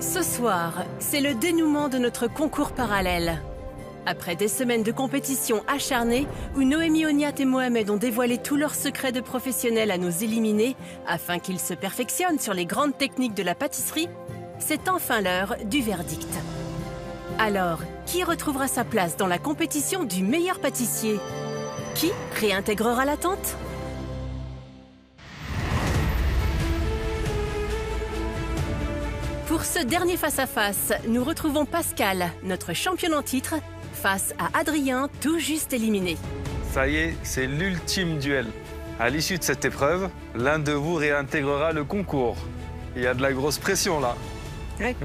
Ce soir, c'est le dénouement de notre concours parallèle. Après des semaines de compétition acharnée, où Noémie Ognat et Mohamed ont dévoilé tous leurs secrets de professionnels à nos éliminés, afin qu'ils se perfectionnent sur les grandes techniques de la pâtisserie, c'est enfin l'heure du verdict. Alors, qui retrouvera sa place dans la compétition du meilleur pâtissier? Qui réintégrera la tente? Pour ce dernier face-à-face, nous retrouvons Pascal, notre championne en titre, face à Adrien, tout juste éliminé. Ça y est, c'est l'ultime duel. À l'issue de cette épreuve, l'un de vous réintégrera le concours. Il y a de la grosse pression là. Oui.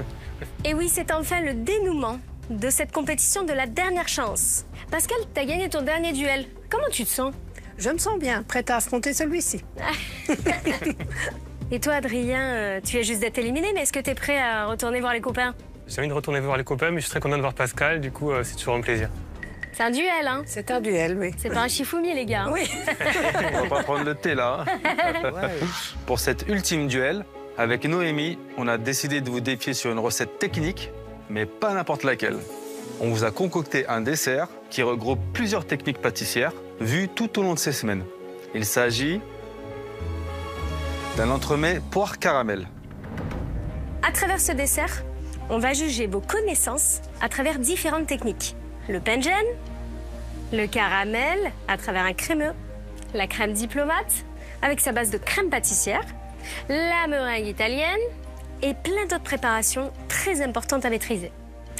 Et oui, c'est enfin le dénouement de cette compétition de la dernière chance. Pascal, t'as gagné ton dernier duel. Comment tu te sens? Je me sens bien, prête à affronter celui-ci. Et toi, Adrien, tu viens juste d'être éliminé, mais est-ce que t'es prêt à retourner voir les copains? J'ai envie de retourner voir les copains, mais je suis très content de voir Pascal, du coup, c'est toujours un plaisir. C'est un duel, hein? C'est un duel, oui. C'est pas un chifoumi, les gars. Oui. On va pas prendre le thé là. Ouais. Pour cet ultime duel, avec Noémie, on a décidé de vous défier sur une recette technique, mais pas n'importe laquelle. On vous a concocté un dessert qui regroupe plusieurs techniques pâtissières vues tout au long de ces semaines. Il s'agit d'un entremets poire caramel. À travers ce dessert, on va juger vos connaissances à travers différentes techniques. Le pengen, le caramel à travers un crémeux, la crème diplomate avec sa base de crème pâtissière, la meringue italienne et plein d'autres préparations très importantes à maîtriser.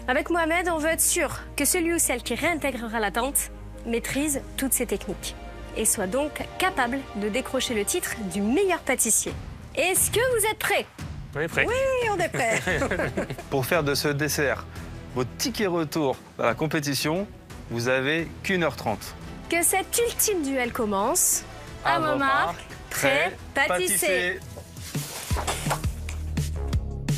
Avec Mohamed, on veut être sûr que celui ou celle qui réintégrera la tente maîtrise toutes ces techniques et soit donc capable de décrocher le titre du meilleur pâtissier. Est-ce que vous êtes prêts? On est prêts. Oui, on est prêts. Pour faire de ce dessert votre ticket retour dans la compétition, vous avez qu'1h30. Que cet ultime duel commence. À vos marques, prêts, pâtissez.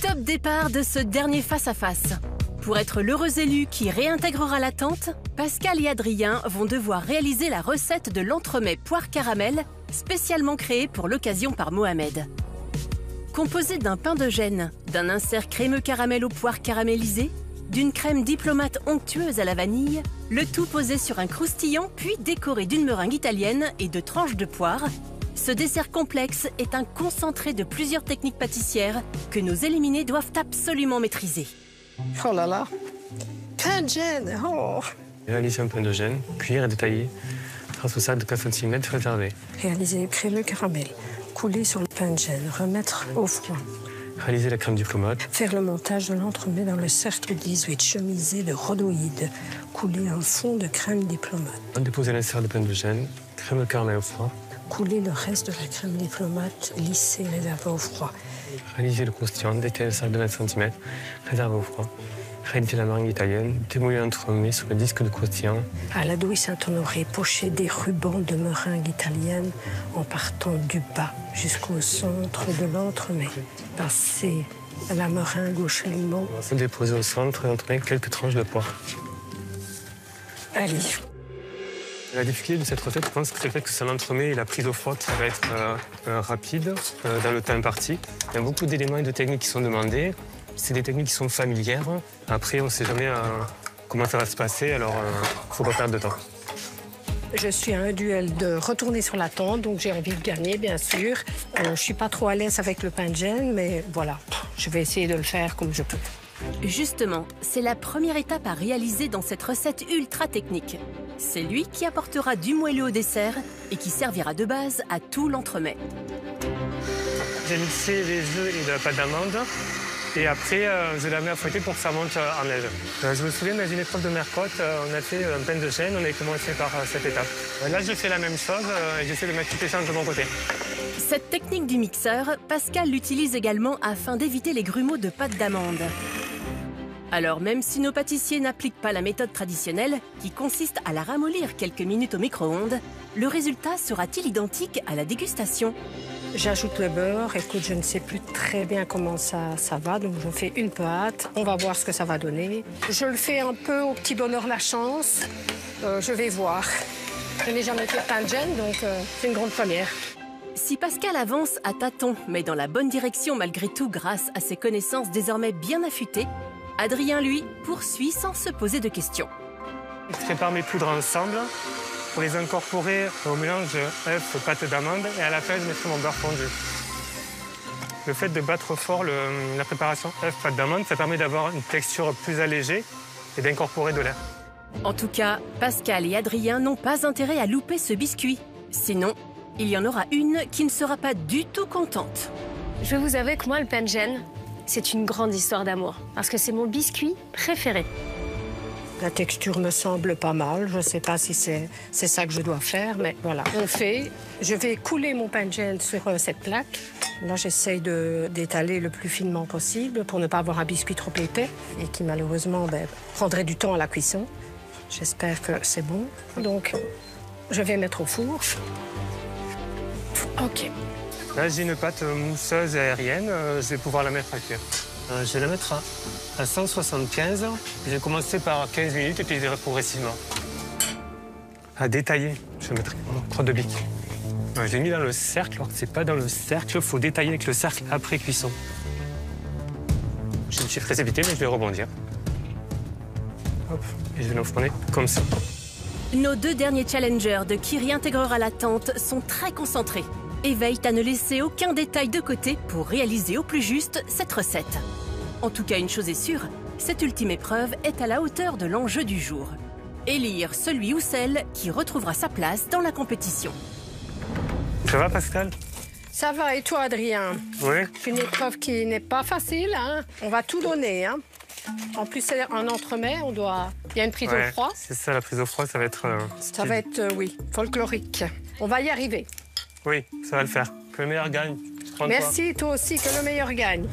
Top départ de ce dernier face-à-face. Pour être l'heureux élu qui réintégrera la tente, Pascal et Adrien vont devoir réaliser la recette de l'entremet poire caramel, spécialement créée pour l'occasion par Mohamed. Composé d'un pain de gêne, d'un insert crémeux caramel aux poires caramélisées, d'une crème diplomate onctueuse à la vanille, le tout posé sur un croustillant puis décoré d'une meringue italienne et de tranches de poire, ce dessert complexe est un concentré de plusieurs techniques pâtissières que nos éliminés doivent absolument maîtriser. Oh là là. Pain de gêne. Oh. Réaliser un pain de gêne, cuire et détailler grâce au sac de 4 cm réservé. Réaliser le crémeux caramel. Couler sur le pain de gêne. Remettre au froid. Réaliser la crème diplomate. Faire le montage de l'entremet dans le cercle 18. Chemiser de rhodoïde. Couler un fond de crème diplomate. Déposer l'insert de pain de gêne, crème de caramel au froid. Couler le reste de la crème diplomate. Lisser, réserver au froid. Réaliser le croustillant, détailler le sac de 20 cm réservé au froid. Réaliser la meringue italienne, démouiller l'entremet sur le disque de croustillant. À la Douai Saint-Honoré, pocher des rubans de meringue italienne en partant du bas jusqu'au centre de l'entremet. Passer la meringue au chalumeau. Déposer au centre et entremettre quelques tranches de poire. Allez. La difficulté de cette recette, je pense que c'est le fait que c'est l'entremet et la prise au froid qui va être rapide dans le temps imparti. Il y a beaucoup d'éléments et de techniques qui sont demandés. C'est des techniques qui sont familières. Après, on ne sait jamais comment ça va se passer, alors il ne faut pas perdre de temps. Je suis à un duel de retourner sur la tente, donc j'ai envie de gagner, bien sûr. Je ne suis pas trop à l'aise avec le pain de gêne, mais voilà, je vais essayer de le faire comme je peux. Justement, c'est la première étape à réaliser dans cette recette ultra technique. C'est lui qui apportera du moelleux au dessert et qui servira de base à tout l'entremet. J'ai mixé les œufs et de la pâte d'amande. Et après, je la mets à fouetter pour que ça monte en neige. Je me souviens, dans une épreuve de Mercotte, on a fait un pain de chêne, on a commencé par cette étape. Là, je fais la même chose et j'essaie de mettre toutes les chances de mon côté. Cette technique du mixeur, Pascal l'utilise également afin d'éviter les grumeaux de pâte d'amande. Alors, même si nos pâtissiers n'appliquent pas la méthode traditionnelle, qui consiste à la ramollir quelques minutes au micro-ondes, le résultat sera-t-il identique à la dégustation? J'ajoute le beurre. Écoute, je ne sais plus très bien comment ça va, donc je fais une pâte. On va voir ce que ça va donner. Je le fais un peu au petit bonheur la chance. Je vais voir. Je n'ai jamais fait de pain de gêne, donc c'est une grande première. Si Pascal avance à tâtons, mais dans la bonne direction malgré tout grâce à ses connaissances désormais bien affûtées, Adrien, lui, poursuit sans se poser de questions. Je prépare mes poudres ensemble pour les incorporer au mélange œuf, pâte d'amande et à la fin, je mettrai mon beurre fondu. Le fait de battre fort la préparation œuf, pâte d'amande, ça permet d'avoir une texture plus allégée et d'incorporer de l'air. En tout cas, Pascal et Adrien n'ont pas intérêt à louper ce biscuit. Sinon, il y en aura une qui ne sera pas du tout contente. Je vais vous avouer que moi, le pain de gêne, c'est une grande histoire d'amour. Parce que c'est mon biscuit préféré. La texture me semble pas mal. Je ne sais pas si c'est ça que je dois faire, mais voilà. On fait. Je vais couler mon pain de gêne sur cette plaque. Là, j'essaye d'étaler le plus finement possible pour ne pas avoir un biscuit trop épais et qui, malheureusement, prendrait du temps à la cuisson. J'espère que c'est bon. Donc, je vais mettre au four. OK. Là, j'ai une pâte mousseuse et aérienne. Je vais pouvoir la mettre à cuire. Je vais la mettre à 175. Je vais commencer par 15 minutes et puis je vais progressivement. À détailler, je vais mettre une crotte de bique. Je l'ai mis dans le cercle, alors que c'est pas dans le cercle. Il faut détailler avec le cercle après cuisson. Je suis précipité, mais je vais rebondir. Hop, et je vais l'enfourner comme ça. Nos deux derniers challengers de qui réintégrera la tente sont très concentrés et veillent à ne laisser aucun détail de côté pour réaliser au plus juste cette recette. En tout cas, une chose est sûre, cette ultime épreuve est à la hauteur de l'enjeu du jour. Élire celui ou celle qui retrouvera sa place dans la compétition. Ça va, Pascal? Ça va, et toi, Adrien? Oui. C'est une épreuve qui n'est pas facile, hein? On va tout donner, hein? En plus, c'est un entremets, il y a une prise au froid. C'est ça, la prise au froid, ça va être... Ça va être, oui, folklorique. On va y arriver. Oui, ça va le faire. Que le meilleur gagne. Merci, toi aussi, que le meilleur gagne.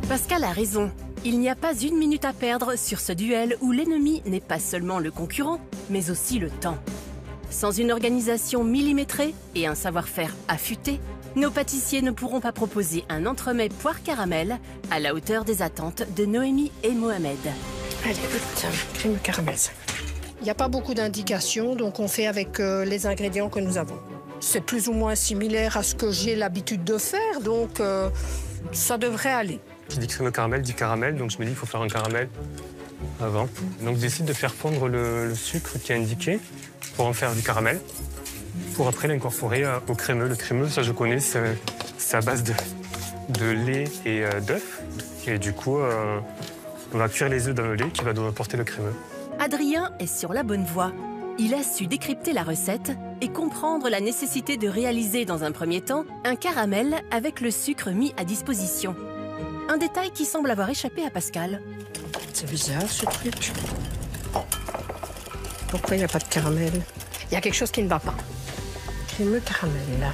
Pascal a raison. Il n'y a pas une minute à perdre sur ce duel où l'ennemi n'est pas seulement le concurrent, mais aussi le temps. Sans une organisation millimétrée et un savoir-faire affûté, nos pâtissiers ne pourront pas proposer un entremets poire caramel à la hauteur des attentes de Noémie et Mohamed. Allez, vite, crème caramel. Il n'y a pas beaucoup d'indications, donc on fait avec les ingrédients que nous avons. C'est plus ou moins similaire à ce que j'ai l'habitude de faire, donc ça devrait aller. Qui dit crème caramel dit caramel, donc je me dis qu'il faut faire un caramel avant. Donc je décide de faire fondre le sucre qui est indiqué pour en faire du caramel, pour après l'incorporer au crémeux. Le crémeux, ça je connais, c'est à base de lait et d'œufs. Et du coup, on va cuire les œufs dans le lait qui va nous apporter le crémeux. Adrien est sur la bonne voie. Il a su décrypter la recette et comprendre la nécessité de réaliser dans un premier temps un caramel avec le sucre mis à disposition. Un détail qui semble avoir échappé à Pascal. C'est bizarre ce truc. Pourquoi il n'y a pas de caramel? Il y a quelque chose qui ne va pas. Crème caramel, là.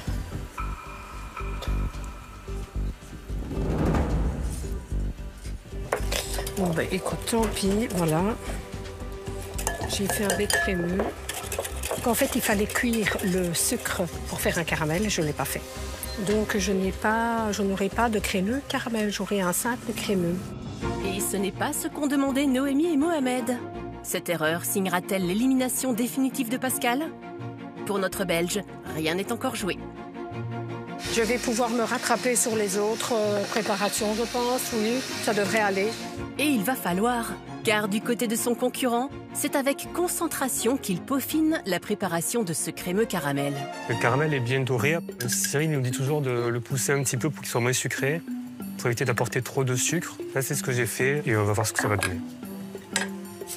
Bon, ben, écoute, tant pis, voilà. J'ai fait un lait crémeux. Donc, en fait, il fallait cuire le sucre pour faire un caramel, et je ne l'ai pas fait. Donc, je n'aurai pas de crémeux caramel, j'aurai un simple crémeux. Et ce n'est pas ce qu'ont demandé Noémie et Mohamed. Cette erreur signera-t-elle l'élimination définitive de Pascal? Pour notre Belge, rien n'est encore joué. Je vais pouvoir me rattraper sur les autres préparations, je pense, oui, ça devrait aller. Et il va falloir, car du côté de son concurrent, c'est avec concentration qu'il peaufine la préparation de ce crémeux caramel. Le caramel est bien doré. Cyril nous dit toujours de le pousser un petit peu pour qu'il soit moins sucré, pour éviter d'apporter trop de sucre. Là, c'est ce que j'ai fait et on va voir ce que ça va donner.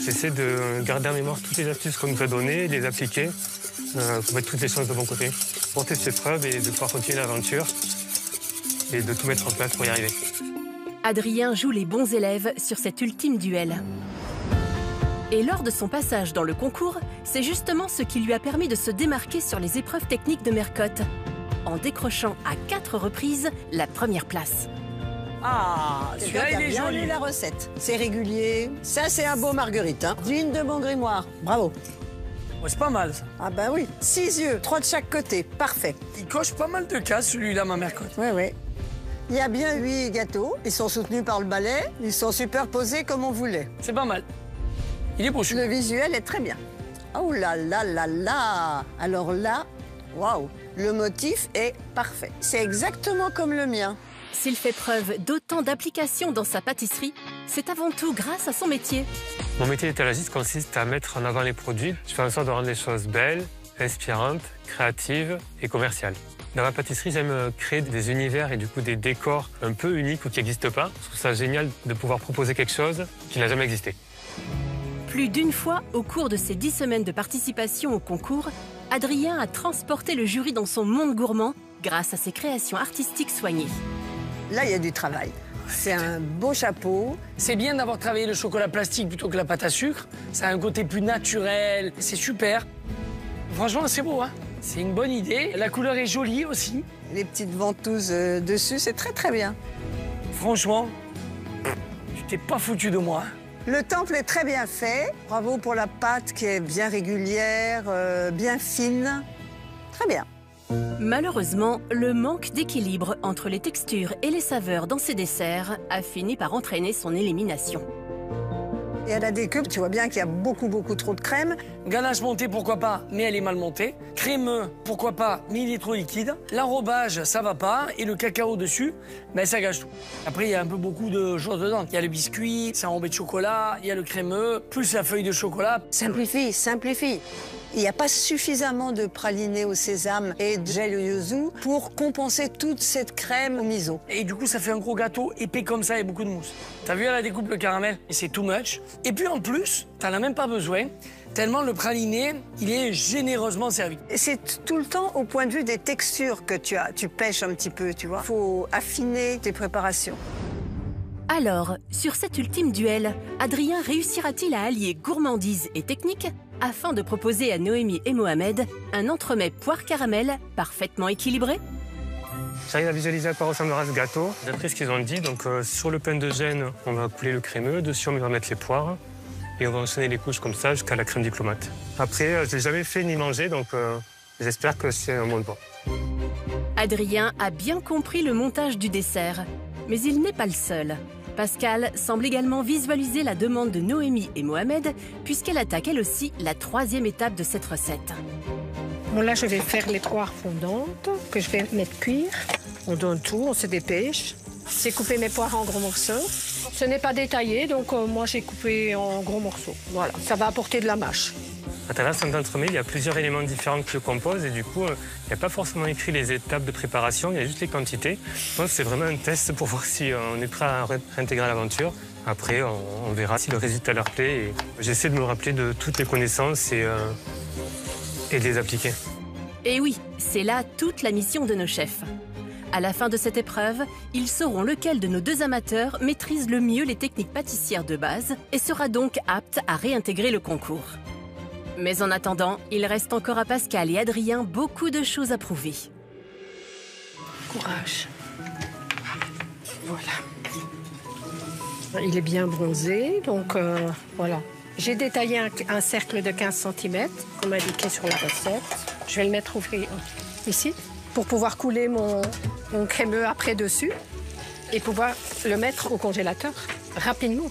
J'essaie de garder en mémoire toutes les astuces qu'on nous a données, de les appliquer pour mettre toutes les chances de bon côté, porter ses preuves et de pouvoir continuer l'aventure et de tout mettre en place pour y arriver. Adrien joue les bons élèves sur cet ultime duel. Et lors de son passage dans le concours, c'est justement ce qui lui a permis de se démarquer sur les épreuves techniques de Mercotte, en décrochant à 4 reprises la première place. Ah, celui-là, il est bien joli. La recette. C'est régulier. Ça, c'est un beau marguerite, hein. Digne de mon grimoire. Bravo. Ouais, c'est pas mal, ça. Ah bah oui. 6 yeux, 3 de chaque côté. Parfait. Il coche pas mal de cases, celui-là, ma Mercotte. Oui, oui. Il y a bien 8 gâteaux. Ils sont soutenus par le balai. Ils sont superposés comme on voulait. C'est pas mal. Il est beau, celui-là. Le visuel est très bien. Oh là là là là. Alors là, waouh. Le motif est parfait. C'est exactement comme le mien. S'il fait preuve d'autant d'applications dans sa pâtisserie, c'est avant tout grâce à son métier. Mon métier d'étalagiste consiste à mettre en avant les produits. Je fais en sorte de rendre les choses belles, inspirantes, créatives et commerciales. Dans ma pâtisserie, j'aime créer des univers et du coup des décors un peu uniques ou qui n'existent pas. Je trouve ça génial de pouvoir proposer quelque chose qui n'a jamais existé. Plus d'une fois, au cours de ses 10 semaines de participation au concours, Adrien a transporté le jury dans son monde gourmand grâce à ses créations artistiques soignées. Là, il y a du travail. C'est un beau chapeau. C'est bien d'avoir travaillé le chocolat plastique plutôt que la pâte à sucre. Ça a un côté plus naturel. C'est super. Franchement, c'est beau, hein. C'est une bonne idée. La couleur est jolie aussi. Les petites ventouses dessus, c'est très très bien. Franchement, tu t'es pas foutu de moi. Le temple est très bien fait. Bravo pour la pâte qui est bien régulière, bien fine. Très bien. Malheureusement, le manque d'équilibre entre les textures et les saveurs dans ces desserts a fini par entraîner son élimination. Et à la découpe, tu vois bien qu'il y a beaucoup trop de crème. Ganache montée, pourquoi pas, mais elle est mal montée. Crémeux, pourquoi pas, mais il est trop liquide. L'enrobage, ça va pas. Et le cacao dessus, ben ça gâche tout. Après, il y a un peu beaucoup de choses dedans. Il y a le biscuit, c'est enrobé de chocolat, il y a le crémeux, plus la feuille de chocolat. Simplifie, simplifie. Il n'y a pas suffisamment de praliné au sésame et de gel au yuzu pour compenser toute cette crème au miso. Et du coup, ça fait un gros gâteau épais comme ça et beaucoup de mousse. T'as vu à la découpe le caramel? Et c'est too much. Et puis en plus, t'en as même pas besoin, tellement le praliné, il est généreusement servi. Et c'est tout le temps au point de vue des textures que tu pêches un petit peu, tu vois. Il faut affiner tes préparations. Alors, sur cet ultime duel, Adrien réussira-t-il à allier gourmandise et technique afin de proposer à Noémie et Mohamed un entremets poire caramel parfaitement équilibré? J'arrive à visualiser à quoi ressemblera ce gâteau. D'après ce qu'ils ont dit, donc sur le pain de gêne, on va couler le crémeux, dessus on va mettre les poires et on va enchaîner les couches comme ça jusqu'à la crème diplomate. Après, je l'ai jamais fait ni mangé, donc j'espère que c'est un bon bon. Adrien a bien compris le montage du dessert, mais il n'est pas le seul. Pascal semble également visualiser la demande de Noémie et Mohamed, puisqu'elle attaque elle aussi la 3e étape de cette recette. Bon, là, je vais faire les poires fondantes que je vais mettre cuire. On donne tout, on se dépêche. J'ai coupé mes poires en gros morceaux. Ce n'est pas détaillé, donc moi, j'ai coupé en gros morceaux. Voilà, ça va apporter de la mâche. À travers cet entremets, il y a plusieurs éléments différents qui le composent et du coup, il n'y a pas forcément écrit les étapes de préparation, il y a juste les quantités. Je pense que c'est vraiment un test pour voir si on est prêt à réintégrer l'aventure. Après, on verra si le résultat leur plaît. Et j'essaie de me rappeler de toutes les connaissances et de les appliquer. Et oui, c'est là toute la mission de nos chefs. À la fin de cette épreuve, ils sauront lequel de nos deux amateurs maîtrise le mieux les techniques pâtissières de base et sera donc apte à réintégrer le concours. Mais en attendant, il reste encore à Pascal et Adrien beaucoup de choses à prouver. Courage. Voilà. Il est bien bronzé, donc voilà. J'ai détaillé un cercle de 15 cm, comme indiqué sur la recette. Je vais le mettre ici, pour pouvoir couler mon crémeux après dessus et pouvoir le mettre au congélateur rapidement.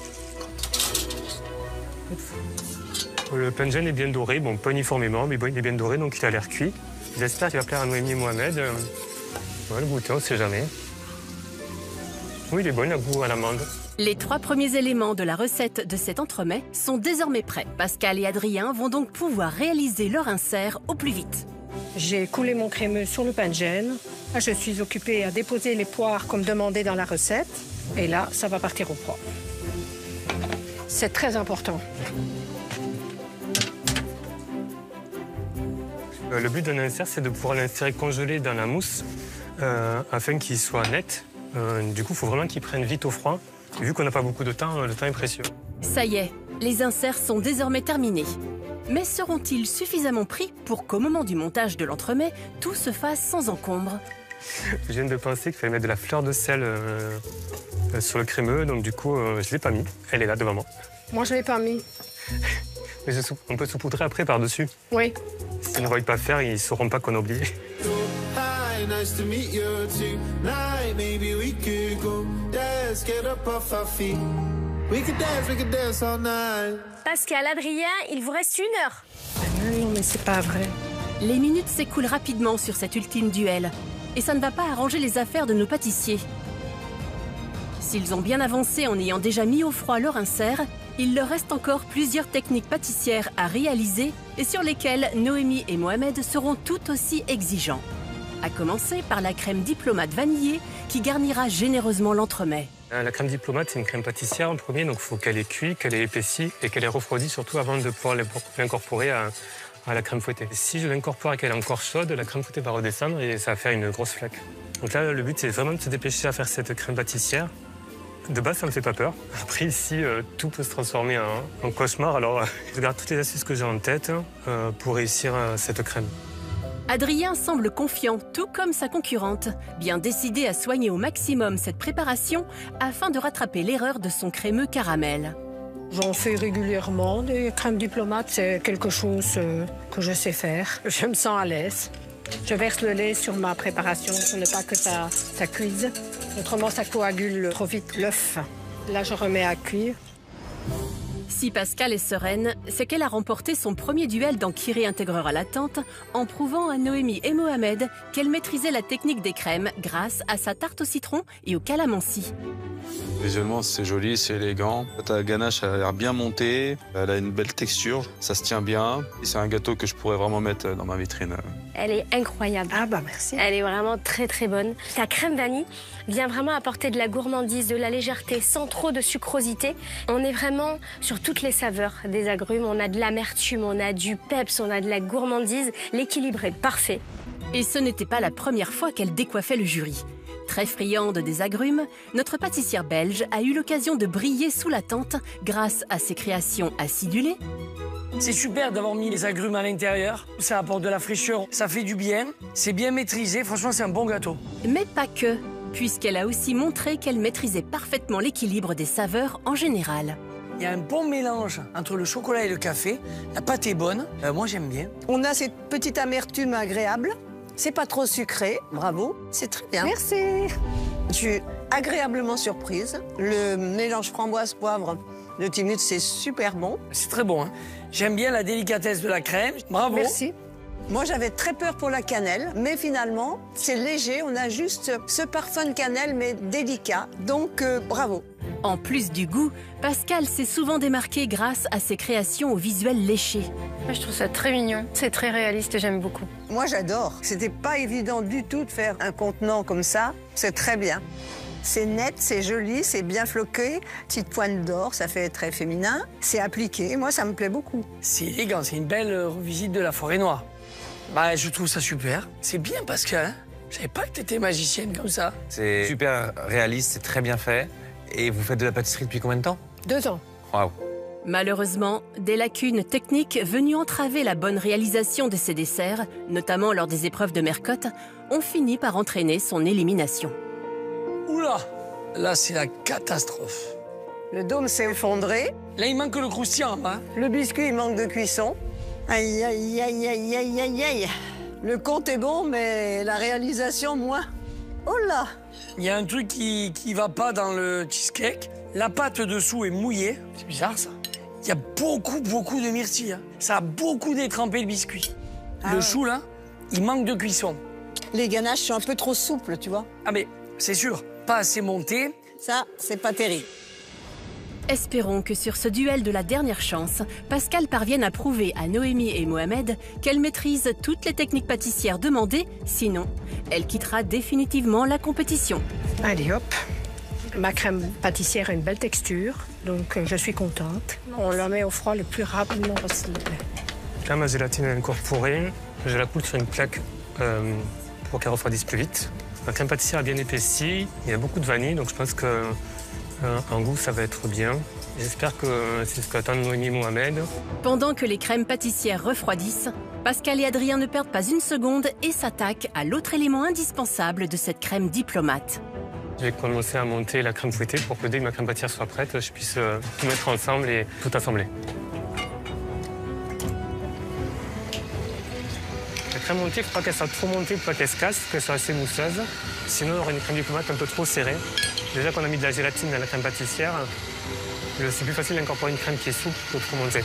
Le pain de gêne est bien doré, bon, pas uniformément, mais bon, il est bien doré, donc il a l'air cuit. J'espère qu'il va plaire à Noémie et Mohamed. On va le goûter, on ne sait jamais. Oui, il est bon, il a goût à l'amande. Les 3 premiers éléments de la recette de cet entremets sont désormais prêts. Pascal et Adrien vont donc pouvoir réaliser leur insert au plus vite. J'ai coulé mon crémeux sur le pain de gêne. Là, je suis occupée à déposer les poires comme demandé dans la recette. Et là, ça va partir au propre. C'est très important. Le but d'un insert, c'est de pouvoir l'insérer congelé dans la mousse afin qu'il soit net. Du coup, il faut vraiment qu'il prenne vite au froid. Et vu qu'on n'a pas beaucoup de temps, le temps est précieux. Ça y est, les inserts sont désormais terminés. Mais seront-ils suffisamment pris pour qu'au moment du montage de l'entremet, tout se fasse sans encombre? Je viens de penser qu'il fallait mettre de la fleur de sel sur le crémeux, donc du coup, je ne l'ai pas mis. Elle est là devant moi. Moi, je ne l'ai pas mis. Mais on peut saupoudrer après par-dessus. Oui. S'ils ne voient pas faire, ils ne sauront pas qu'on a oublié. Hi, nice to meet you tonight. Maybe we could go dance, get up off our feet. We could dance all night. Pascal, Adrien, il vous reste 1 heure. Non, mais c'est pas vrai. Les minutes s'écoulent rapidement sur cet ultime duel. Et ça ne va pas arranger les affaires de nos pâtissiers. S'ils ont bien avancé en ayant déjà mis au froid leur insert, il leur reste encore plusieurs techniques pâtissières à réaliser et sur lesquelles Noémie et Mohamed seront tout aussi exigeants. À commencer par la crème diplomate vanillée qui garnira généreusement l'entremets. La crème diplomate, c'est une crème pâtissière en premier, donc il faut qu'elle ait cuit, qu'elle ait épaissi et qu'elle ait refroidi surtout avant de pouvoir l'incorporer à la crème fouettée. Si je l'incorpore et qu'elle est encore chaude, la crème fouettée va redescendre et ça va faire une grosse flaque. Donc là, le but, c'est vraiment de se dépêcher à faire cette crème pâtissière. De base, ça me fait pas peur. Après, ici, tout peut se transformer en cauchemar. Alors, je regarde toutes les astuces que j'ai en tête pour réussir cette crème. Adrien semble confiant, tout comme sa concurrente, bien décidé à soigner au maximum cette préparation afin de rattraper l'erreur de son crémeux caramel. J'en fais régulièrement des crèmes diplomates, c'est quelque chose que je sais faire. Je me sens à l'aise. Je verse le lait sur ma préparation pour ne pas que ça cuise. Autrement, ça coagule trop vite l'œuf. Là, je remets à cuire. Si Pascal est sereine, c'est qu'elle a remporté son premier duel dans Qui réintégrera la tente en prouvant à Noémie et Mohamed qu'elle maîtrisait la technique des crèmes grâce à sa tarte au citron et au calamansi. Visuellement, c'est joli, c'est élégant. Ta ganache elle a l'air bien montée, elle a une belle texture, ça se tient bien. Et c'est un gâteau que je pourrais vraiment mettre dans ma vitrine. Elle est incroyable. Ah bah merci. Elle est vraiment très très bonne. Ta crème vanille vient vraiment apporter de la gourmandise, de la légèreté, sans trop de sucrosité. On est vraiment sur toutes les saveurs des agrumes. On a de l'amertume, on a du peps, on a de la gourmandise. L'équilibre est parfait. Et ce n'était pas la première fois qu'elle décoiffait le jury. Très friande des agrumes, notre pâtissière belge a eu l'occasion de briller sous la tente grâce à ses créations acidulées. C'est super d'avoir mis les agrumes à l'intérieur. Ça apporte de la fraîcheur, ça fait du bien. C'est bien maîtrisé, franchement, c'est un bon gâteau. Mais pas que, puisqu'elle a aussi montré qu'elle maîtrisait parfaitement l'équilibre des saveurs en général. Il y a un bon mélange entre le chocolat et le café. La pâte est bonne, moi j'aime bien. On a cette petite amertume agréable. C'est pas trop sucré, bravo, c'est très bien. Merci. Je suis agréablement surprise. Le mélange framboise-poivre de Timut, c'est super bon. C'est très bon, hein. J'aime bien la délicatesse de la crème, bravo. Merci. Moi, j'avais très peur pour la cannelle, mais finalement, c'est léger. On a juste ce parfum de cannelle, mais délicat. Donc, bravo. En plus du goût, Pascal s'est souvent démarqué grâce à ses créations au visuel léché. Moi, je trouve ça très mignon. C'est très réaliste, j'aime beaucoup. Moi, j'adore. C'était pas évident du tout de faire un contenant comme ça. C'est très bien. C'est net, c'est joli, c'est bien floqué. Petite pointe d'or, ça fait très féminin. C'est appliqué. Moi, ça me plaît beaucoup. C'est élégant, c'est une belle revisite de la forêt noire. Bah, je trouve ça super. C'est bien, Pascal, hein. Je savais pas que t'étais magicienne comme ça. C'est super réaliste, c'est très bien fait. Et vous faites de la pâtisserie depuis combien de temps? 2 ans. Waouh. Malheureusement, des lacunes techniques venues entraver la bonne réalisation de ses desserts, notamment lors des épreuves de Mercotte, ont fini par entraîner son élimination. Oula, là, c'est la catastrophe. Le dôme s'est effondré. Là, il manque le croustillant, hein. Le biscuit, il manque de cuisson. Aïe, aïe, aïe, aïe, aïe, aïe, aïe. Le compte est bon, mais la réalisation, moins. Oh là! Il y a un truc qui va pas dans le cheesecake. La pâte dessous est mouillée. C'est bizarre, ça. Il y a beaucoup de myrtilles, hein. Ça a beaucoup détrempé le biscuit. Le chou, là, il manque de cuisson. Les ganaches sont un peu trop souples, tu vois. Ah, mais c'est sûr, pas assez monté. Ça, c'est pas terrible. Espérons que sur ce duel de la dernière chance, Pascal parvienne à prouver à Noémie et Mohamed qu'elle maîtrise toutes les techniques pâtissières demandées, sinon, elle quittera définitivement la compétition. Allez hop. Ma crème pâtissière a une belle texture, donc je suis contente. On la met au froid le plus rapidement possible. Là, ma gélatine est incorporée. Je la coule sur une plaque pour qu'elle refroidisse plus vite. Ma crème pâtissière est bien épaissie. Il y a beaucoup de vanille, donc je pense que en goût, ça va être bien. J'espère que c'est ce qu'attendent Noémie et Mohamed. Pendant que les crèmes pâtissières refroidissent, Pascal et Adrien ne perdent pas une seconde et s'attaquent à l'autre élément indispensable de cette crème diplomate. Je vais commencer à monter la crème fouettée pour que dès que ma crème pâtissière soit prête, je puisse tout mettre ensemble et tout assembler. La crème montée, il ne faut pas qu'elle soit trop montée, pour pas qu'elle se casse, qu'elle soit assez mousseuse. Sinon, on aura une crème diplomate un peu trop serrée. Déjà qu'on a mis de la gélatine dans la crème pâtissière, c'est plus facile d'incorporer une crème qui est souple que trop montée.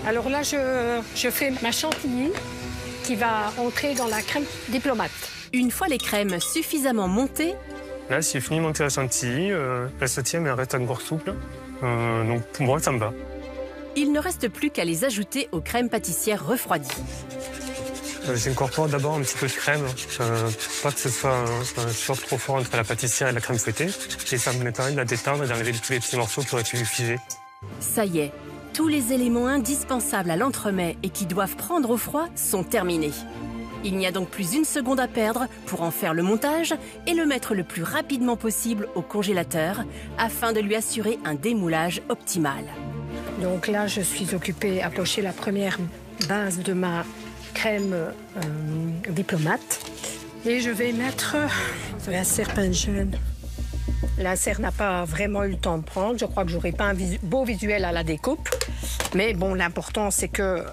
Alors là, je fais ma chantilly qui va entrer dans la crème diplomate. Une fois les crèmes suffisamment montées, Là, j'ai fini de monter la chantilly. Elle se tient, mais elle reste encore souple. Donc pour moi, ça me va. il ne reste plus qu'à les ajouter aux crèmes pâtissières refroidies. J'incorpore d'abord un petit peu de crème, pour pas que ce soit un choc trop fort entre la pâtissière et la crème fouettée. Et ça me permet de la détendre et d'enlever tous les petits morceaux qui auraient pu figer. Ça y est, tous les éléments indispensables à l'entremets et qui doivent prendre au froid sont terminés. Il n'y a donc plus une seconde à perdre pour en faire le montage et le mettre le plus rapidement possible au congélateur afin de lui assurer un démoulage optimal. Donc là, je suis occupée à pocher la première base de ma crème diplomate. Et je vais mettre l'insert Pengen. L'insert n'a pas vraiment eu le temps de prendre. Je crois que j'aurai pas un beau visuel à la découpe. Mais bon, l'important, c'est que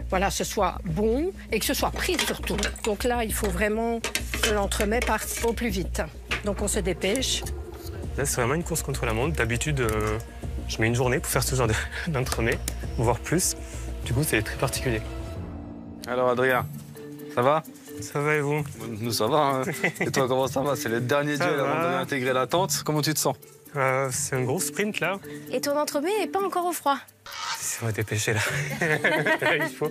voilà, ce soit bon et que ce soit pris surtout. Donc là, il faut vraiment que l'entremets parte au plus vite. Donc on se dépêche. Là, c'est vraiment une course contre la montre. D'habitude, je mets une journée pour faire ce genre d'entremets, voire plus. Du coup, c'est très particulier. Alors Adrien, ça va? Ça va et vous? Nous ça va, hein. Et toi comment ça va? C'est le dernier duel avant de réintégrer la tente. Comment tu te sens? C'est un gros sprint là. Et ton entremets n'est pas encore au froid. On va dépêcher là. Il faut.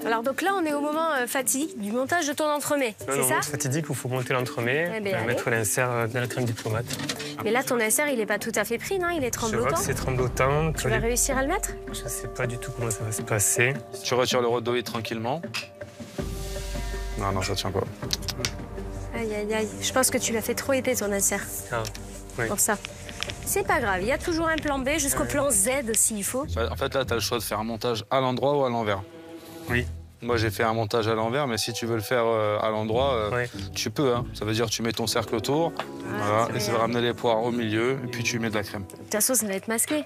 Alors donc là, on est au moment fatidique du montage de ton entremets, c'est ça? Fatidique où il faut monter l'entremets, mettre l'insert dans la crème diplomate. Mais là, ton insert, il n'est pas tout à fait pris, non? Il est Je vois tremblotant. que c'est tremblotant. Tu vas réussir à le mettre? Je sais pas du tout comment ça va se passer. Tu retires le redoyer tranquillement. Non, ça tient pas. Aïe, aïe, aïe. Je pense que tu l'as fait trop épais, ton insert. Ah, oui. Pour ça. C'est pas grave, il y a toujours un plan B jusqu'au plan Z s'il faut. En fait, là, tu as le choix de faire un montage à l'endroit ou à l'envers. Oui. Moi, j'ai fait un montage à l'envers, mais si tu veux le faire à l'endroit, tu peux. Hein. Ça veut dire que tu mets ton cercle autour, voilà, et ça va ramener les poires au milieu, et puis tu mets de la crème. De toute façon, ça va être masqué.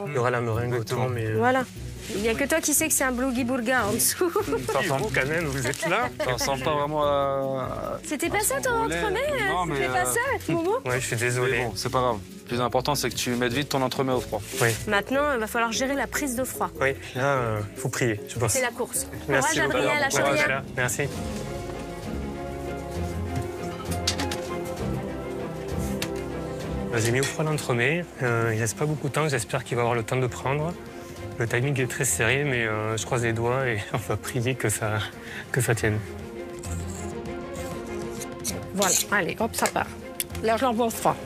Il y aura la meringue autour, mais... Voilà. Il n'y a que toi qui sais que c'est un Bloogie Bourga en dessous. Vous, quand même, vous êtes là. Ça ressemble pas vraiment à... C'était pas ça ton entremets? C'était pas ça à ce moment? Ouais, je suis désolé. Bon, c'est pas grave. Le plus important, c'est que tu mettes vite ton entremets au froid. Oui. Maintenant, il va falloir gérer la prise de froid. Oui, là, il faut prier, je pense. C'est la course. Merci Courage, Adrien, lâche rien. Merci. J'ai mis au froid l'entremets. Il reste pas beaucoup de temps. J'espère qu'il va avoir le temps de prendre. Le timing est très serré, mais je croise les doigts et on va prier que ça tienne. Voilà, allez, hop, ça part. Là, je l'envoie au froid.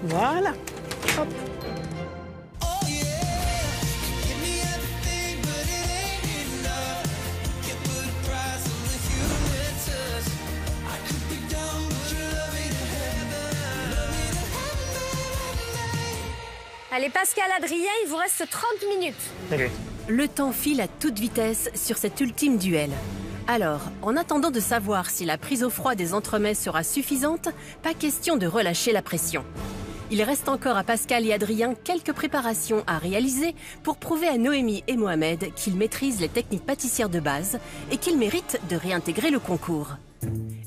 Voilà. Hop. Allez, Pascal, Adrien, il vous reste 30 minutes. Okay. Le temps file à toute vitesse sur cet ultime duel. Alors, en attendant de savoir si la prise au froid des entremets sera suffisante, pas question de relâcher la pression. Il reste encore à Pascal et Adrien quelques préparations à réaliser pour prouver à Noémie et Mohamed qu'ils maîtrisent les techniques pâtissières de base et qu'ils méritent de réintégrer le concours.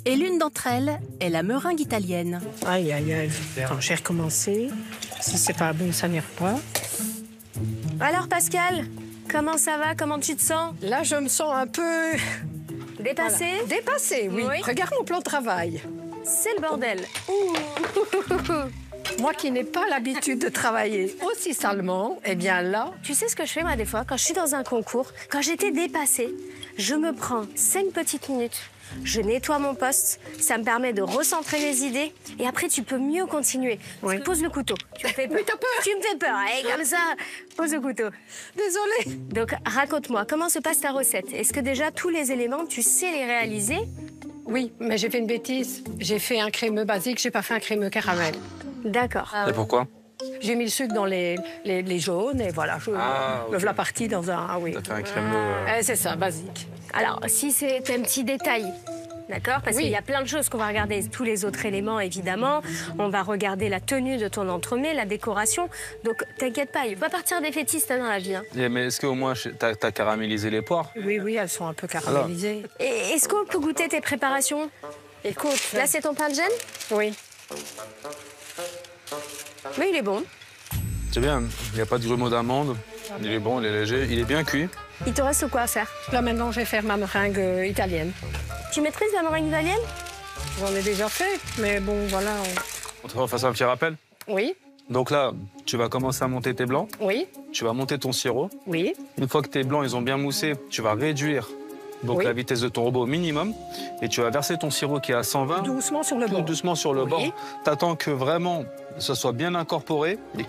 Et l'une d'entre elles est la meringue italienne. Aïe, aïe, aïe. Attends, j'ai recommencé. Si c'est pas bon, ça n'ira pas. Alors, Pascal, comment ça va? Comment tu te sens? Là, je me sens un peu... Dépassée? Voilà. Dépassée, oui. Regarde mon plan de travail. C'est le bordel. Moi qui n'ai pas l'habitude de travailler aussi salement, eh bien là... Tu sais ce que je fais, moi, des fois, quand je suis dans un concours, quand j'étais dépassée, je me prends 5 petites minutes, je nettoie mon poste, ça me permet de recentrer les idées, et après, tu peux mieux continuer. Oui. Pose le couteau. Tu me fais peur. Oui, t'as peur. Tu me fais peur. Et comme ça, pose le couteau. Désolée. Donc, raconte-moi, comment se passe ta recette? Est-ce que déjà, tous les éléments, tu sais les réaliser? Oui, mais j'ai fait une bêtise. J'ai fait un crémeux basique, j'ai pas fait un crémeux caramel. D'accord. Et pourquoi? J'ai mis le sucre dans les jaunes et voilà, je me voilà partie dans un... Ah oui. T'as fait un crémeux... C'est ça, basique. Alors, si c'est un petit détail, d'accord? Parce qu'il y a plein de choses qu'on va regarder, tous les autres éléments, évidemment. On va regarder la tenue de ton entremets, la décoration. Donc, t'inquiète pas, il ne faut pas partir défaitiste dans la vie. Hein. Mais est-ce qu'au moins, t'as caramélisé les poires? Oui, oui, elles sont un peu caramélisées. Et est-ce qu'on peut goûter tes préparations? Écoute... Là, c'est ton pain de gêne? Oui. Mais il est bon. C'est bien, il n'y a pas de grumeaux d'amande. Il est bon, il est léger, il est bien cuit. Il te reste quoi à faire? Là, maintenant, je vais faire ma meringue italienne. Tu maîtrises la meringue italienne? J'en ai déjà fait, mais bon, voilà. On te fasse un petit rappel. Oui, Donc là, tu vas commencer à monter tes blancs. oui, Tu vas monter ton sirop. oui. Une fois que tes blancs ils ont bien moussé, tu vas réduire donc Oui. la vitesse de ton robot au minimum et tu vas verser ton sirop qui est à 120 Doucement sur le tout bord. doucement sur le Oui. bord. T'attends que vraiment ça soit bien incorporé et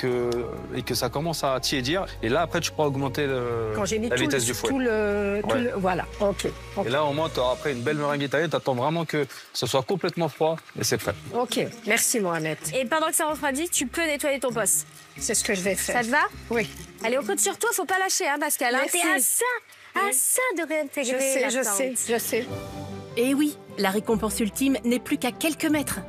que ça commence à tiédir. Et là après tu pourras augmenter Quand j'ai mis la tout vitesse le, du fouet. tout le- voilà, ok. Et là au moins tu auras après une belle meringue italienne. T'attends vraiment que ce soit complètement froid et c'est prêt. Ok, merci Mohamed. Et pendant que ça refroidit, tu peux nettoyer ton poste. C'est ce que je vais faire. Ça te va? Oui. Allez, on compte sur toi, faut pas lâcher, hein, Pascal. Hein. Merci. T'es à ça de réintégrer la tente. je sais. Et oui, la récompense ultime n'est plus qu'à quelques mètres.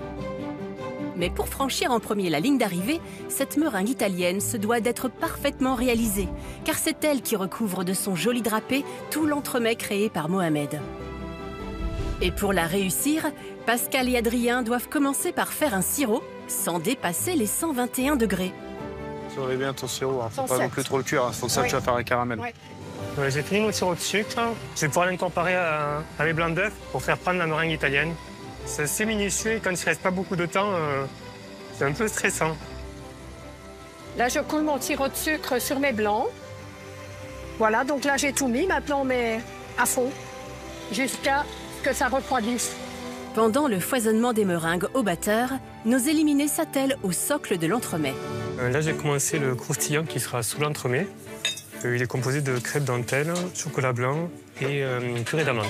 Mais pour franchir en premier la ligne d'arrivée, cette meringue italienne se doit d'être parfaitement réalisée, car c'est elle qui recouvre de son joli drapé tout l'entremets créé par Mohamed. Et pour la réussir, Pascal et Adrien doivent commencer par faire un sirop sans dépasser les 121 degrés. Surveille bien ton sirop, hein. Faut pas 107. non plus trop le cuire, hein. Faut que ça Oui. tu vas faire un caramel. Oui. J'ai fini mon sirop de sucre. Je vais pouvoir l'incorporer à mes blancs d'œufs pour faire prendre la meringue italienne. C'est assez minutieux et quand il ne reste pas beaucoup de temps, c'est un peu stressant. Là, je coule mon sirop de sucre sur mes blancs. Voilà, donc là, j'ai tout mis. Maintenant, on met à fond jusqu'à ce que ça refroidisse. Pendant le foisonnement des meringues au batteur, nos éliminés s'attellent au socle de l'entremets. Là, j'ai commencé le croustillant qui sera sous l'entremets. Il est composé de crêpes dentelle, chocolat blanc et une purée d'amande.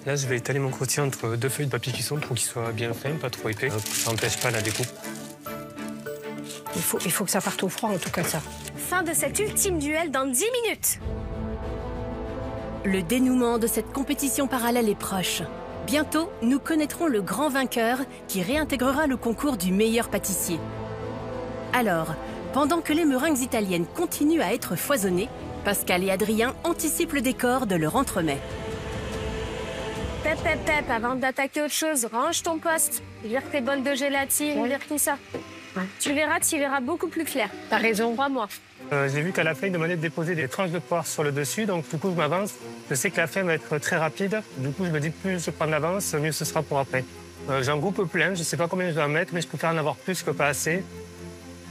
Là, je vais étaler mon croustillant entre 2 feuilles de papier cuisson pour qu'il soit bien fin, pas trop épais. Ça n'empêche pas la découpe. Il faut que ça parte au froid, en tout cas, ça. Fin de cet ultime duel dans 10 minutes. Le dénouement de cette compétition parallèle est proche. Bientôt, nous connaîtrons le grand vainqueur qui réintégrera le concours du meilleur pâtissier. Alors, pendant que les meringues italiennes continuent à être foisonnées, Pascal et Adrien anticipent le décor de leur entremets. Pep, pep, pep, avant d'attaquer autre chose, range ton poste. Vire tes bols de gélatine, Oui. vire tout ça. Ouais. Tu verras beaucoup plus clair. T'as raison. Crois-moi. J'ai vu qu'à la fin, il demandait de déposer des tranches de poire sur le dessus, donc du coup, je m'avance. Je sais que la fin va être très rapide. Du coup, je me dis plus je prends d'avance, mieux ce sera pour après. J'en coupe plein, je ne sais pas combien je dois en mettre, mais je préfère en avoir plus que pas assez.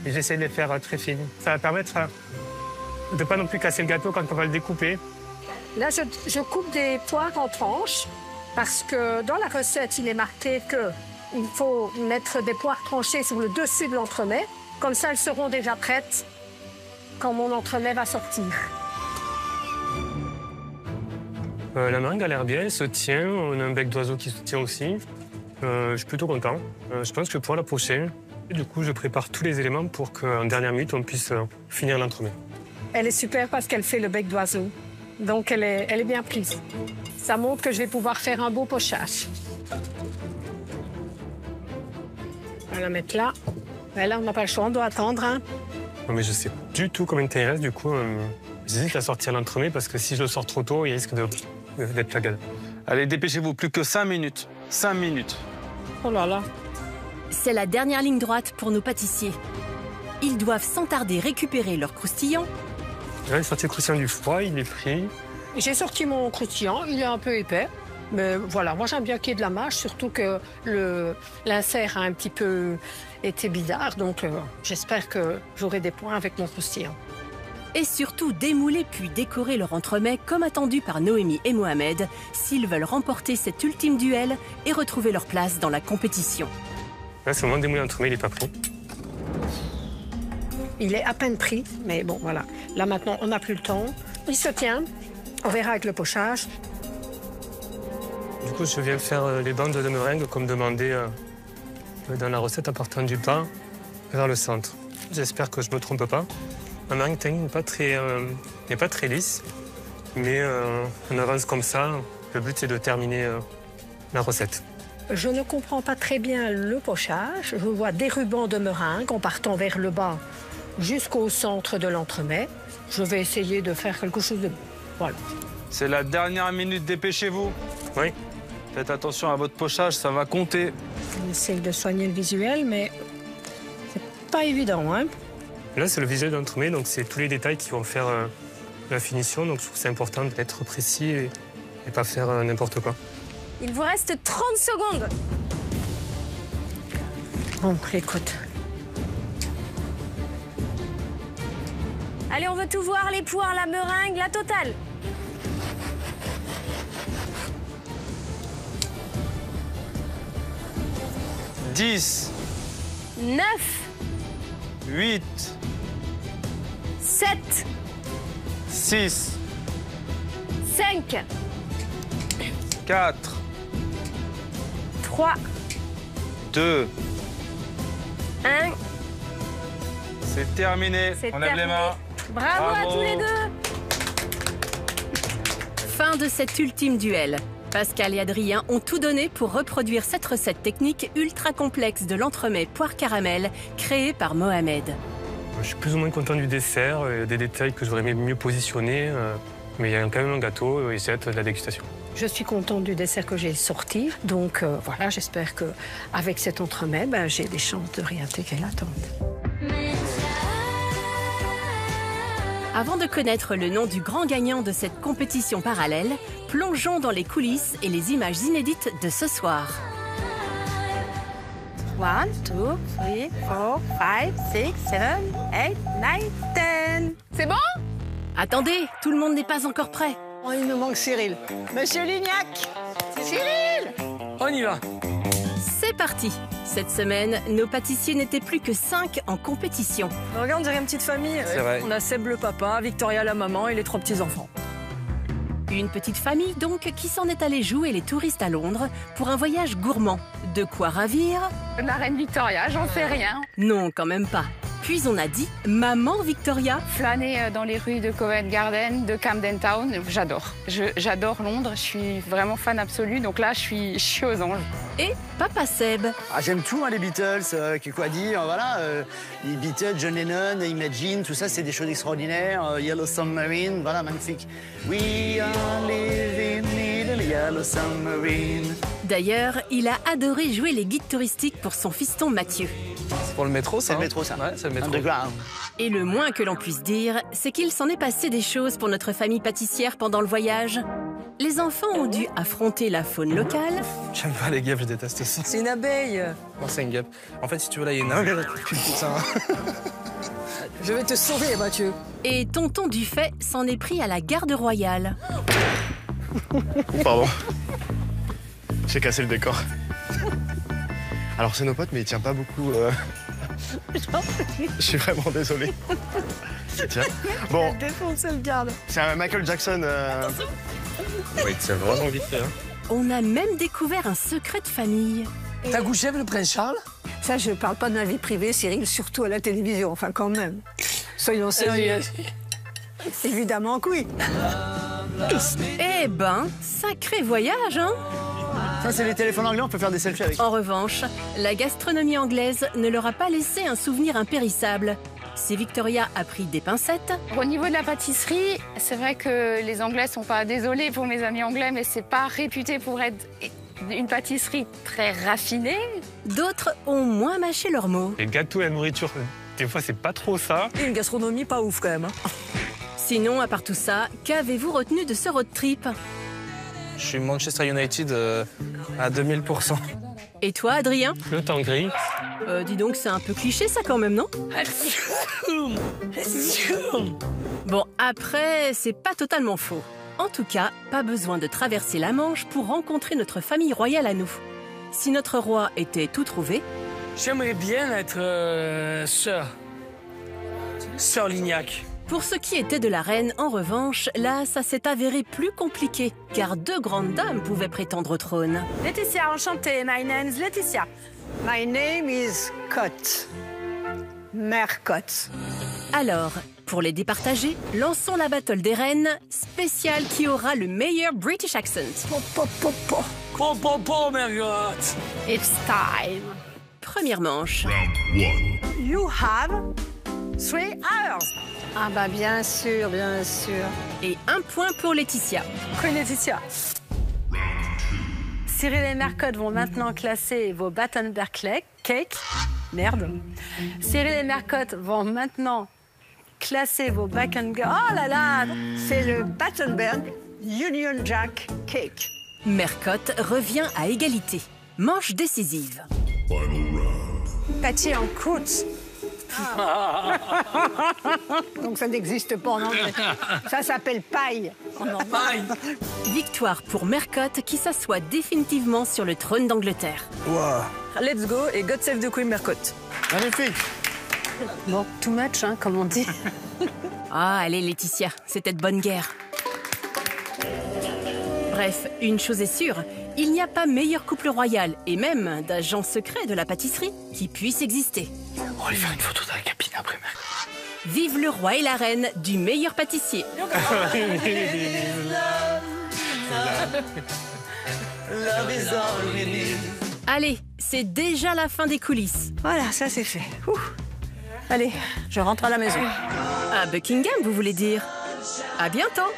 Et j'essaie de les faire très fines. Ça va permettre de ne pas non plus casser le gâteau quand on va le découper. Là, je coupe des poires en tranches parce que dans la recette, il est marqué qu'il faut mettre des poires tranchées sur le dessus de l'entremet. Comme ça, elles seront déjà prêtes quand mon entremet va sortir. La meringue a l'air bien, elle se tient. On a un bec d'oiseau qui se tient aussi. Je suis plutôt content. Je pense que je vais pouvoir l'approcher. Et du coup, je prépare tous les éléments pour qu'en dernière minute, on puisse finir l'entremet. Elle est super parce qu'elle fait le bec d'oiseau. Donc, elle est bien prise. Ça montre que je vais pouvoir faire un beau pochage. On va la mettre là. Ben là, on n'a pas le choix, on doit attendre. Hein. Non, mais je sais du tout combien de temps il reste, du coup, j'hésite à sortir l'entremet parce que si je le sors trop tôt, il risque d'être la gueule. Allez, dépêchez-vous, plus que 5 minutes. 5 minutes. Oh là là. C'est la dernière ligne droite pour nos pâtissiers. Ils doivent sans tarder récupérer leur croustillant. Là, j'ai sorti le croustillant du froid, il est pris. J'ai sorti mon croustillant, il est un peu épais. Mais voilà, moi j'aime bien qu'il y ait de la mâche, surtout que l'insert a un petit peu été bizarre. Donc j'espère que j'aurai des points avec mon croustillant. Et surtout démouler puis décorer leur entremets comme attendu par Noémie et Mohamed s'ils veulent remporter cet ultime duel et retrouver leur place dans la compétition. Là, c'est le moment de démouler l'entremet, il n'est pas pris. Il est à peine pris, mais bon, voilà. Là, maintenant, on n'a plus le temps. Il se tient. On verra avec le pochage. Du coup, je viens faire les bandes de meringue comme demandé dans la recette en partant du bas vers le centre. J'espère que je ne me trompe pas. La meringue n'est pas très lisse, mais on avance comme ça. Le but, c'est de terminer la recette. Je ne comprends pas très bien le pochage. Je vois des rubans de meringue en partant vers le bas jusqu'au centre de l'entremet. Je vais essayer de faire quelque chose de... Voilà. C'est la dernière minute, dépêchez-vous. Oui. Faites attention à votre pochage, ça va compter. On essaye de soigner le visuel, mais c'est pas évident, hein. Là, c'est le visuel de l'entremets, donc c'est tous les détails qui vont faire la finition. Donc je trouve que c'est important d'être précis et pas faire n'importe quoi. Il vous reste 30 secondes. Bon, écoute. Allez, on veut tout voir, les poires, la meringue, la totale. « 10, 9, 8, 7, 6, 5, 4, 3, 2, 1. c'est terminé. C'est On lève les terminé. mains. Bravo à tous les deux. Fin de cet ultime duel. Pascal et Adrien ont tout donné pour reproduire cette recette technique ultra complexe de l'entremets poire caramel créée par Mohamed. Je suis plus ou moins content du dessert, des détails que j'aurais aimé mieux positionner, mais il y a quand même un gâteau et j'ai hâte de la dégustation. Je suis contente du dessert que j'ai sorti. Donc voilà, j'espère qu'avec cet entremets, j'ai des chances de réintégrer la tente. Avant de connaître le nom du grand gagnant de cette compétition parallèle, plongeons dans les coulisses et les images inédites de ce soir. 1, 2, 3, 4, 5, 6, 7, 8, 9, 10. C'est bon? Attendez, tout le monde n'est pas encore prêt. Oh, il nous manque Cyril. Monsieur Lignac! Cyril! On y va. C'est parti. Cette semaine, nos pâtissiers n'étaient plus que 5 en compétition. Regarde, on dirait une petite famille. C'est vrai. On a Seb le papa, Victoria la maman et les 3 petits-enfants. Une petite famille donc qui s'en est allée jouer les touristes à Londres pour un voyage gourmand. De quoi ravir? La reine Victoria, j'en sais rien. Non, quand même pas. Puis on a dit Maman Victoria. Flâner dans les rues de Covent Garden, de Camden Town, j'adore. J'adore Londres, je suis vraiment fan absolue, donc là je suis aux anges. Et Papa Seb. Ah, j'aime tout, hein, les Beatles, quoi dire, voilà. Les Beatles, John Lennon, Imagine, tout ça, c'est des choses extraordinaires. Yellow Submarine, voilà, magnifique. We are living in a yellow submarine. D'ailleurs, il a adoré jouer les guides touristiques pour son fiston Mathieu. C'est pour le métro, ça? C'est le métro, ça. Ouais, c'est le métro. Underground. Et le moins que l'on puisse dire, c'est qu'il s'en est passé des choses pour notre famille pâtissière pendant le voyage. Les enfants ont dû affronter la faune locale. J'aime pas les guêpes, je déteste ça. C'est une abeille. Non, c'est une guêpe. En fait, si tu veux, là, il y a une... Putain. Je vais te sauver, Mathieu. Et tonton Dufay s'en est pris à la garde royale. Pardon. J'ai cassé le décor. Alors c'est nos potes, mais il tient pas beaucoup. Je suis vraiment désolé. Tiens. Bon. Défoncé le garde. C'est un Michael Jackson. Oui, c'est vraiment vite fait. Hein. On a même découvert un secret de famille. T'as couché avec le prince Charles? Ça, je parle pas de ma vie privée, Cyril, surtout à la télévision. Enfin, quand même. Soyons sérieux. Évidemment que oui. Eh ben, sacré voyage, hein? Ça, c'est les téléphones anglais, on peut faire des selfies avec. En revanche, la gastronomie anglaise ne leur a pas laissé un souvenir impérissable. Si Victoria a pris des pincettes... Au niveau de la pâtisserie, c'est vrai que les Anglais sont pas désolés pour mes amis anglais, mais c'est pas réputé pour être une pâtisserie très raffinée. D'autres ont moins mâché leurs mots. Les gâteaux et la nourriture, des fois, c'est pas trop ça. Et une gastronomie pas ouf, quand même. Hein. Sinon, à part tout ça, qu'avez-vous retenu de ce road trip? Je suis Manchester United à 2000%. Et toi, Adrien? Le temps gris. Dis donc, c'est un peu cliché, ça, quand même, non? Bon, après, c'est pas totalement faux. En tout cas, pas besoin de traverser la Manche pour rencontrer notre famille royale à nous. Si notre roi était tout trouvé... J'aimerais bien être sœur Lignac. Pour ce qui était de la reine, en revanche, là, ça s'est avéré plus compliqué, car 2 grandes dames pouvaient prétendre au trône. Laetitia, enchantée. My name's Laetitia. My name is Cotte. Mère Cotte. Alors, pour les départager, lançons la battle des reines, spéciale qui aura le meilleur British accent. Margot. It's time. Première manche. You have 3 hours. Ah bah bien sûr, bien sûr. Et 1 point pour Laetitia. Queen Laetitia. Cyril et Mercotte vont maintenant classer vos Battenberg cakes. Merde. Cyril et Mercotte vont maintenant classer vos Battenberg. Oh là là! C'est le Battenberg Union Jack Cake. Mercotte revient à égalité. Manche décisive. Pâté en croûte. Donc ça n'existe pas en anglais. Ça s'appelle paille en anglais. Victoire pour Mercotte qui s'assoit définitivement sur le trône d'Angleterre. Wow. Let's go et God save the Queen Mercotte. Magnifique. Bon, too much, hein, comme on dit. Ah, allez Laetitia, c'était de bonne guerre. Bref, une chose est sûre, il n'y a pas meilleur couple royal et même d'agent secret de la pâtisserie qui puisse exister. On va aller faire une photo dans la cabine après. Vive le roi et la reine du meilleur pâtissier. Allez, c'est déjà la fin des coulisses. Voilà, ça c'est fait. Ouh. Allez, je rentre à la maison. À Buckingham, vous voulez dire? À bientôt.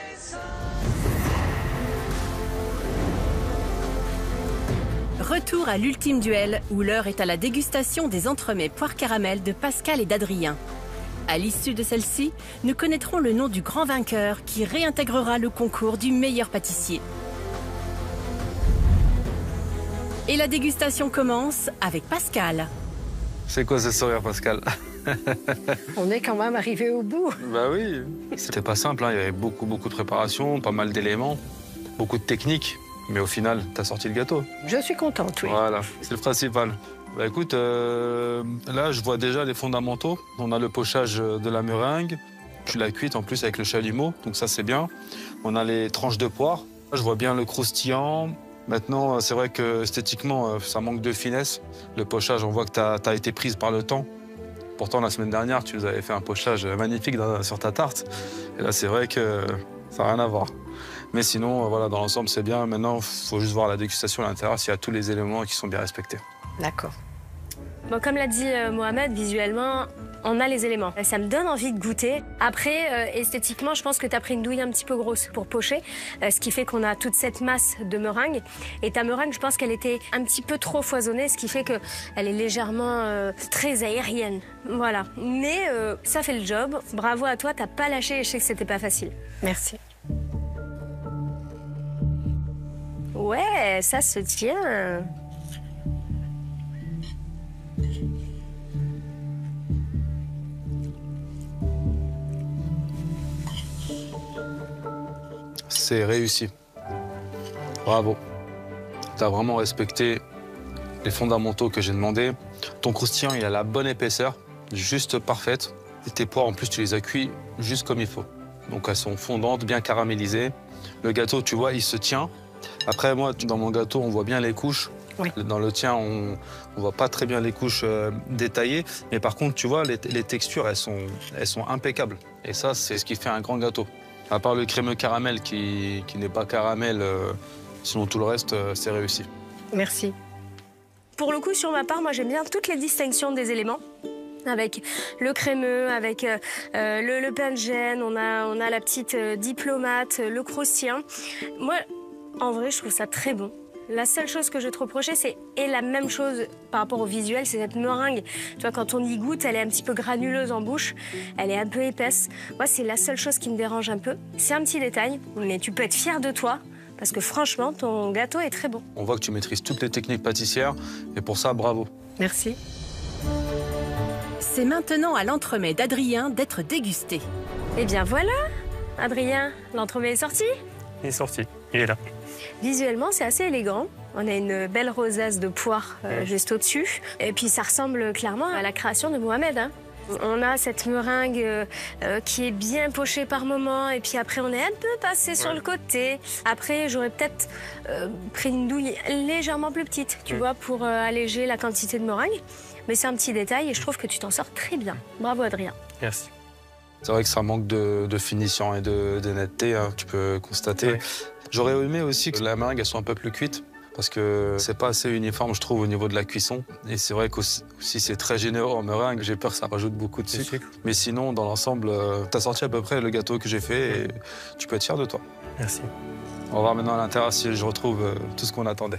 Retour à l'ultime duel, où l'heure est à la dégustation des entremets poire caramel de Pascal et d'Adrien. À l'issue de celle-ci, nous connaîtrons le nom du grand vainqueur qui réintégrera le concours du meilleur pâtissier. Et la dégustation commence avec Pascal. C'est quoi ce sourire, Pascal? On est quand même arrivé au bout. Bah oui, c'était pas simple, hein. Il y avait beaucoup de préparation, pas mal d'éléments, beaucoup de techniques. Mais au final, t'as sorti le gâteau. Je suis contente, oui. Voilà, c'est le principal. Bah écoute, là, je vois déjà les fondamentaux. On a le pochage de la meringue. Tu l'as cuite en plus avec le chalumeau, donc ça, c'est bien. On a les tranches de poire. Je vois bien le croustillant. Maintenant, c'est vrai que esthétiquement, ça manque de finesse. Le pochage, on voit que t'as été prise par le temps. Pourtant, la semaine dernière, tu nous avais fait un pochage magnifique sur ta tarte. Et là, c'est vrai que ça n'a rien à voir. Mais sinon, voilà, dans l'ensemble, c'est bien. Maintenant, il faut juste voir la dégustation à l'intérieur s'il y a tous les éléments qui sont bien respectés. D'accord. Bon, comme l'a dit Mohamed, visuellement, on a les éléments. Ça me donne envie de goûter. Après, esthétiquement, je pense que tu as pris une douille un petit peu grosse pour pocher, ce qui fait qu'on a toute cette masse de meringue. Et ta meringue, je pense qu'elle était un petit peu trop foisonnée, ce qui fait qu'elle est légèrement très aérienne. Voilà. Mais ça fait le job. Bravo à toi, t'as pas lâché et je sais que c'était pas facile. Merci. Ouais, ça se tient. C'est réussi. Bravo. Tu as vraiment respecté les fondamentaux que j'ai demandé. Ton croustillant, il a la bonne épaisseur, juste parfaite. Et tes poires, en plus, tu les as cuits juste comme il faut. Donc elles sont fondantes, bien caramélisées. Le gâteau, tu vois, il se tient. Après, moi, dans mon gâteau, on voit bien les couches. Oui. Dans le tien, on voit pas très bien les couches détaillées. Mais par contre, tu vois, les textures, elles sont impeccables. Et ça, c'est ce qui fait un grand gâteau. À part le crémeux caramel qui n'est pas caramel, sinon tout le reste, c'est réussi. Merci. Pour le coup, sur ma part, moi, j'aime bien toutes les distinctions des éléments. Avec le crémeux, avec le pain de gêne, on a la petite diplomate, le croustillant. Moi, en vrai, je trouve ça très bon. La seule chose que je vais te reprocher, et la même chose par rapport au visuel, c'est cette meringue. Tu vois, quand on y goûte, elle est un petit peu granuleuse en bouche, elle est un peu épaisse. Moi, c'est la seule chose qui me dérange un peu. C'est un petit détail, mais tu peux être fier de toi, parce que franchement, ton gâteau est très bon. On voit que tu maîtrises toutes les techniques pâtissières, et pour ça, bravo. Merci. C'est maintenant à l'entremet d'Adrien d'être dégusté. Eh bien voilà, Adrien, l'entremet est sorti. Il est sorti, il est là. Visuellement, c'est assez élégant. On a une belle rosace de poire juste au-dessus. Et puis, ça ressemble clairement à la création de Mohamed. Hein. On a cette meringue qui est bien pochée par moment. Et puis après, on est un peu passé sur le côté. Après, j'aurais peut-être pris une douille légèrement plus petite, tu vois, pour alléger la quantité de meringue. Mais c'est un petit détail et je trouve que tu t'en sors très bien. Bravo, Adrien. Merci. C'est vrai que ça manque de finition et de netteté, hein, tu peux constater. Ouais. J'aurais aimé aussi que la meringue soit un peu plus cuite, parce que c'est pas assez uniforme, je trouve, au niveau de la cuisson. Et c'est vrai qu'aussi c'est très généreux en meringue, j'ai peur que ça rajoute beaucoup de sucre. Mais sinon, dans l'ensemble, t'as sorti à peu près le gâteau que j'ai fait et tu peux être fier de toi. Merci. On va voir maintenant à l'intérieur si je retrouve tout ce qu'on attendait.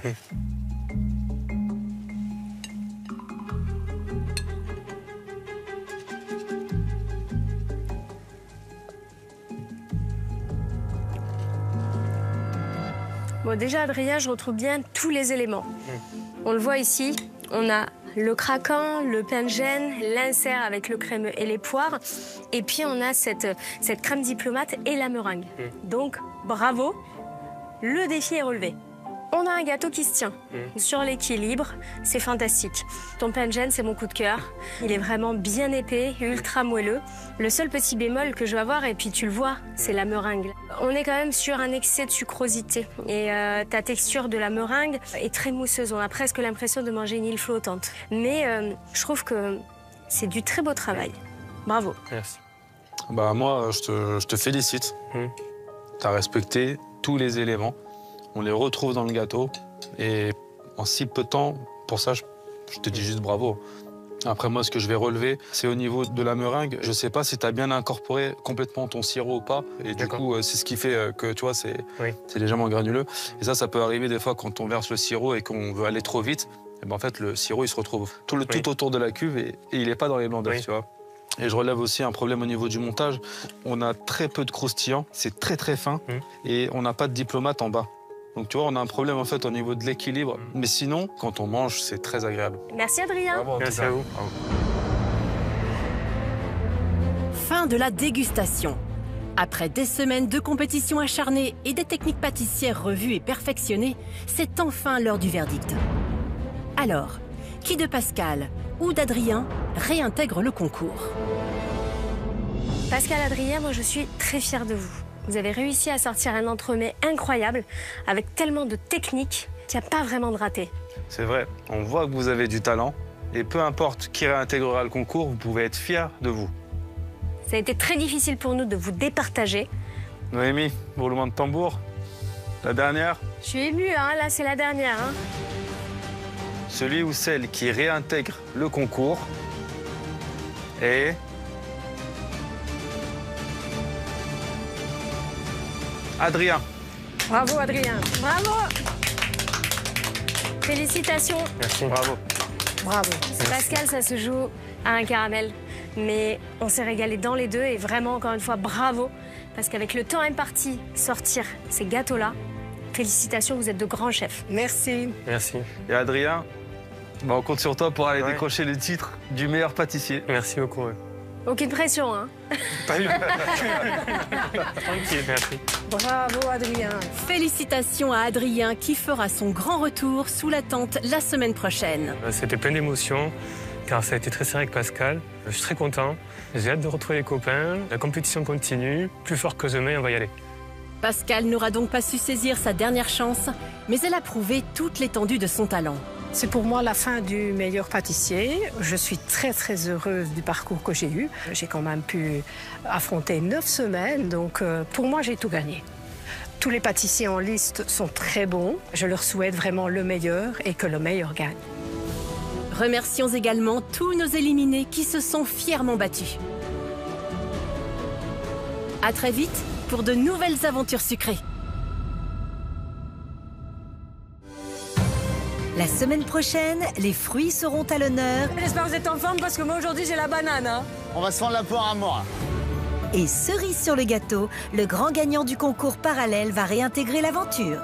Bon, déjà, Adrien, je retrouve bien tous les éléments. On le voit ici, on a le craquant, le pain de gêne, l'insert avec le crémeux et les poires. Et puis, on a cette crème diplomate et la meringue. Donc, bravo, le défi est relevé. On a un gâteau qui se tient sur l'équilibre, c'est fantastique. Ton pain de gêne, c'est mon coup de cœur. Il est vraiment bien épais, ultra moelleux. Le seul petit bémol que je vais avoir, et puis tu le vois, c'est la meringue. On est quand même sur un excès de sucrosité. Et ta texture de la meringue est très mousseuse. On a presque l'impression de manger une île flottante. Mais je trouve que c'est du très beau travail. Bravo. Merci. Bah moi, je te félicite. Tu as respecté tous les éléments. On les retrouve dans le gâteau. Et en si peu de temps, pour ça, je te dis juste bravo. Après, moi, ce que je vais relever, c'est au niveau de la meringue. Je sais pas si tu as bien incorporé complètement ton sirop ou pas. Et du coup, c'est ce qui fait que, tu vois, c'est légèrement granuleux. Et ça peut arriver des fois quand on verse le sirop et qu'on veut aller trop vite. Et ben, en fait, le sirop, il se retrouve tout autour de la cuve et il n'est pas dans les blancs d'œufs, tu vois. Et je relève aussi un problème au niveau du montage. On a très peu de croustillant, c'est très très fin. Et on n'a pas de diplomate en bas. Donc tu vois, on a un problème en fait au niveau de l'équilibre. Mais sinon, quand on mange, c'est très agréable. Merci Adrien. Bravo, merci à vous. Bravo. Fin de la dégustation. Après des semaines de compétition acharnée et des techniques pâtissières revues et perfectionnées, c'est enfin l'heure du verdict. Alors, qui de Pascal ou d'Adrien réintègre le concours? Pascal, Adrien, moi je suis très fière de vous. Vous avez réussi à sortir un entremets incroyable, avec tellement de techniques qu'il n'y a pas vraiment de raté. C'est vrai, on voit que vous avez du talent, et peu importe qui réintégrera le concours, vous pouvez être fiers de vous. Ça a été très difficile pour nous de vous départager. Noémie, roulement de tambour, la dernière. Je suis émue, hein, là c'est la dernière. Hein. Celui ou celle qui réintègre le concours est... Adrien. Bravo Adrien, bravo. Félicitations. Merci. Bravo. Bravo. Pascal, ça se joue à un caramel. Mais on s'est régalé dans les deux et vraiment, encore une fois, bravo. Parce qu'avec le temps imparti, sortir ces gâteaux-là, félicitations, vous êtes de grands chefs. Merci. Merci. Et Adrien, bah on compte sur toi pour aller décrocher le titre du meilleur pâtissier. Merci beaucoup. Aucune pression, hein. Tranquille, merci. Bravo Adrien. Félicitations à Adrien qui fera son grand retour sous la tente la semaine prochaine. C'était plein d'émotions, car ça a été très serré avec Pascal. Je suis très content. J'ai hâte de retrouver les copains. La compétition continue. Plus fort que demain, on va y aller. Pascal n'aura donc pas su saisir sa dernière chance, mais elle a prouvé toute l'étendue de son talent. C'est pour moi la fin du meilleur pâtissier. Je suis très très heureuse du parcours que j'ai eu. J'ai quand même pu affronter 9 semaines, donc pour moi j'ai tout gagné. Tous les pâtissiers en liste sont très bons. Je leur souhaite vraiment le meilleur et que le meilleur gagne. Remercions également tous nos éliminés qui se sont fièrement battus. À très vite pour de nouvelles aventures sucrées. La semaine prochaine, les fruits seront à l'honneur. J'espère que vous êtes en forme parce que moi aujourd'hui j'ai la banane. Hein. On va se fendre la poire à mort. Et cerise sur le gâteau, le grand gagnant du concours parallèle va réintégrer l'aventure.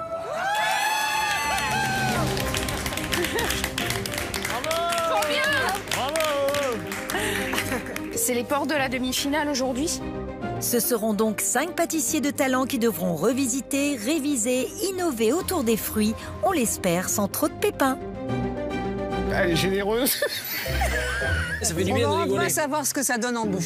C'est les ports de la demi-finale aujourd'hui. Ce seront donc 5 pâtissiers de talent qui devront revisiter, réviser, innover autour des fruits, on l'espère sans trop de pépins. Elle est généreuse. Ça fait du bien de rigoler. On va savoir ce que ça donne en bouche.